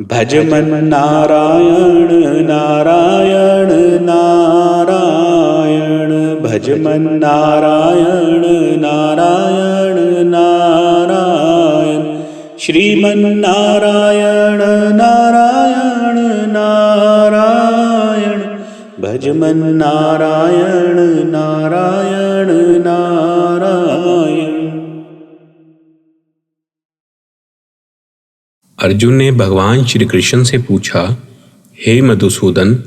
भज मन नारायण नारायण नारायण, भज मन नारायण नारायण नारायण, श्रीमन नारायण नारायण नारायण, भज मन नारायण नारायण नारायण। अर्जुन ने भगवान श्री कृष्ण से पूछा, हे मधुसूदन,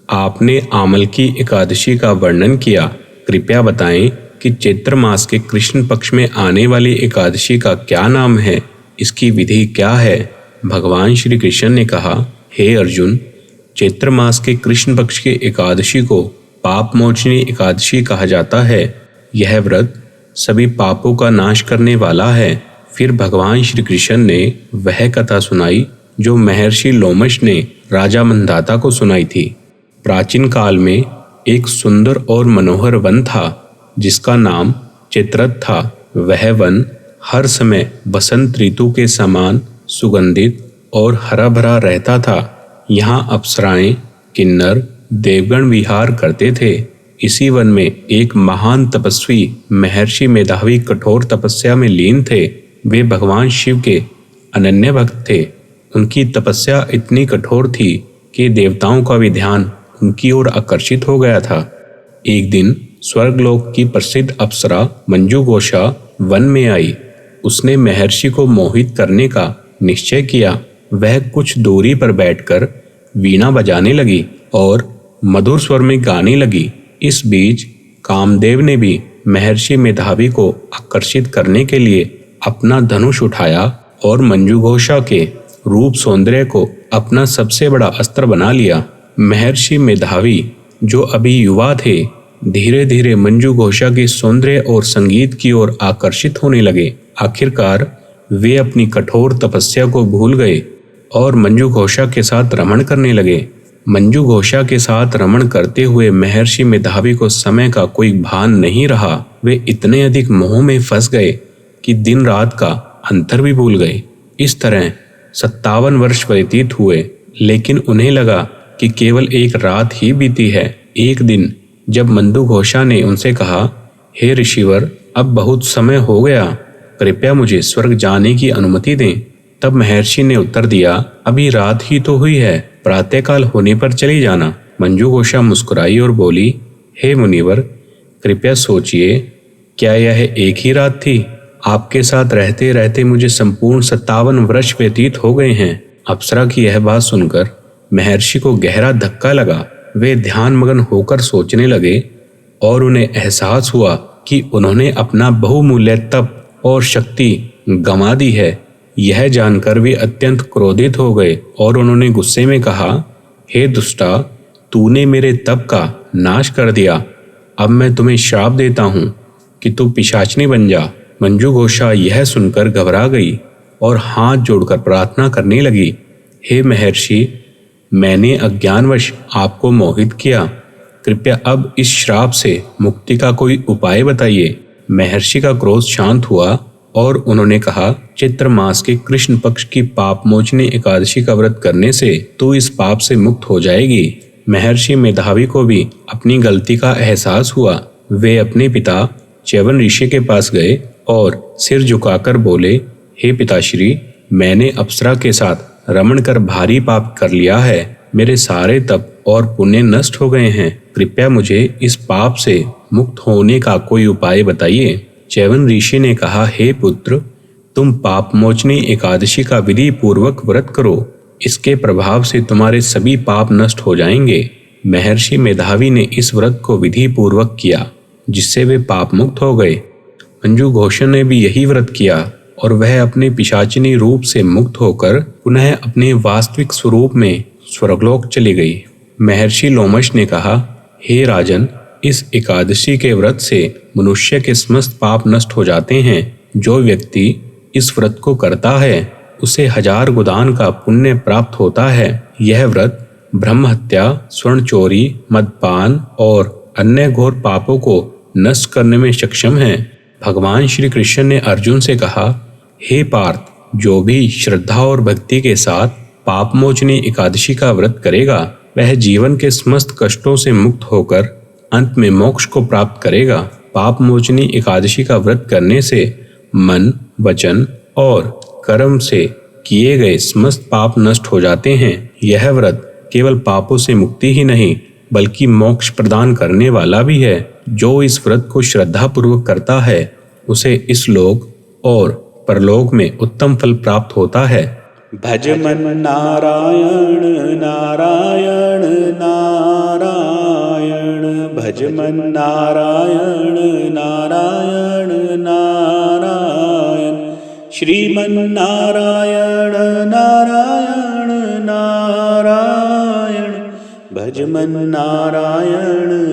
आपने आमल की एकादशी का वर्णन किया, कृपया बताएं कि चैत्र मास के कृष्ण पक्ष में आने वाली एकादशी का क्या नाम है, इसकी विधि क्या है। भगवान श्री कृष्ण ने कहा, हे अर्जुन, चैत्र मास के कृष्ण पक्ष की एकादशी को पाप मोचनी एकादशी कहा जाता है। यह व्रत सभी पापों का नाश करने वाला है। फिर भगवान श्री कृष्ण ने वह कथा सुनाई जो महर्षि लोमश ने राजा मंधाता को सुनाई थी। प्राचीन काल में एक सुंदर और मनोहर वन था जिसका नाम चित्ररथ था। वह वन हर समय बसंत ऋतु के समान सुगंधित और हरा भरा रहता था। यहाँ अप्सराएं, किन्नर, देवगण विहार करते थे। इसी वन में एक महान तपस्वी महर्षि मेधावी कठोर तपस्या में लीन थे। वे भगवान शिव के अनन्य भक्त थे। उनकी तपस्या इतनी कठोर थी कि देवताओं का भी ध्यान उनकी ओर आकर्षित हो गया था। एक दिन स्वर्गलोक की प्रसिद्ध अप्सरा मंजुघोषा वन में आई। उसने महर्षि को मोहित करने का निश्चय किया। वह कुछ दूरी पर बैठकर वीणा बजाने लगी और मधुर स्वर में गाने लगी। इस बीच कामदेव ने भी महर्षि मेधावी को आकर्षित करने के लिए अपना धनुष उठाया और मंजुघोषा के रूप सौंदर्य को अपना सबसे बड़ा अस्त्र बना लिया। महर्षि मेधावी, जो अभी युवा थे, धीरे धीरे मंजुघोषा के सौंदर्य और संगीत की ओर आकर्षित होने लगे। आखिरकार वे अपनी कठोर तपस्या को भूल गए और मंजुघोषा के साथ रमण करने लगे। मंजुघोषा के साथ रमण करते हुए महर्षि मेधावी को समय का कोई भान नहीं रहा। वे इतने अधिक मोह में फंस गए कि दिन रात का अंतर भी भूल गए। इस तरह 57 वर्ष व्यतीत हुए, लेकिन उन्हें लगा कि केवल एक रात ही बीती है। एक दिन जब मंजुघोषा ने उनसे कहा, हे ऋषिवर, अब बहुत समय हो गया, कृपया मुझे स्वर्ग जाने की अनुमति दें। तब महर्षि ने उत्तर दिया, अभी रात ही तो हुई है, प्रातःकाल होने पर चली जाना। मंजुघोषा मुस्कुराई और बोली, हे मुनिवर, कृपया सोचिए, क्या यह एक ही रात थी? आपके साथ रहते रहते मुझे संपूर्ण 57 वर्ष व्यतीत हो गए हैं। अप्सरा की यह बात सुनकर महर्षि को गहरा धक्का लगा। वे ध्यान मग्न होकर सोचने लगे और उन्हें एहसास हुआ कि उन्होंने अपना बहुमूल्य तप और शक्ति गंवा दी है। यह जानकर वे अत्यंत क्रोधित हो गए और उन्होंने गुस्से में कहा, हे दुष्टा, तूने मेरे तप का नाश कर दिया। अब मैं तुम्हें श्राप देता हूँ कि तू पिशाचनी बन जा। मंजुघोषा यह सुनकर घबरा गई और हाथ जोड़कर प्रार्थना करने लगी, हे महर्षि, मैंने अज्ञानवश आपको मोहित किया, कृपया अब इस श्राप से मुक्ति का कोई उपाय बताइए। महर्षि का क्रोध शांत हुआ और उन्होंने कहा, चैत्र मास के कृष्ण पक्ष की पाप मोचनी एकादशी का व्रत करने से तू इस पाप से मुक्त हो जाएगी। महर्षि मेधावी को भी अपनी गलती का एहसास हुआ। वे अपने पिता च्यवन ऋषि के पास गए और सिर झुकाकर बोले, हे पिताश्री, मैंने अप्सरा के साथ रमण कर भारी पाप कर लिया है। मेरे सारे तप और पुण्य नष्ट हो गए हैं। कृपया मुझे इस पाप से मुक्त होने का कोई उपाय बताइए। च्यवन ऋषि ने कहा, हे पुत्र, तुम पाप मोचनी एकादशी का विधि पूर्वक व्रत करो। इसके प्रभाव से तुम्हारे सभी पाप नष्ट हो जाएंगे। महर्षि मेधावी ने इस व्रत को विधि पूर्वक किया, जिससे वे पाप मुक्त हो गए। मंजुघोषा ने भी यही व्रत किया और वह अपने पिशाचिनी रूप से मुक्त होकर पुनः अपने वास्तविक स्वरूप में स्वर्गलोक चली गई। महर्षि लोमश ने कहा, हे राजन, इस एकादशी के व्रत से मनुष्य के समस्त पाप नष्ट हो जाते हैं। जो व्यक्ति इस व्रत को करता है उसे 1000 गोदान का पुण्य प्राप्त होता है। यह व्रत ब्रह्म हत्या, स्वर्ण चोरी, मदपान और अन्य घोर पापों को नष्ट करने में सक्षम है। भगवान श्री कृष्ण ने अर्जुन से कहा, हे पार्थ, जो भी श्रद्धा और भक्ति के साथ पापमोचनी एकादशी का व्रत करेगा वह जीवन के समस्त कष्टों से मुक्त होकर अंत में मोक्ष को प्राप्त करेगा। पापमोचनी एकादशी का व्रत करने से मन, वचन और कर्म से किए गए समस्त पाप नष्ट हो जाते हैं। यह व्रत केवल पापों से मुक्ति ही नहीं बल्कि मोक्ष प्रदान करने वाला भी है। जो इस व्रत को श्रद्धा पूर्वक करता है उसे इस लोक और परलोक में उत्तम फल प्राप्त होता है। भज मन नारायण नारायण नारायण, भज मन नारायण नारायण नारायण, श्रीमन नारायण नारायण नारायण, भज मन नारायण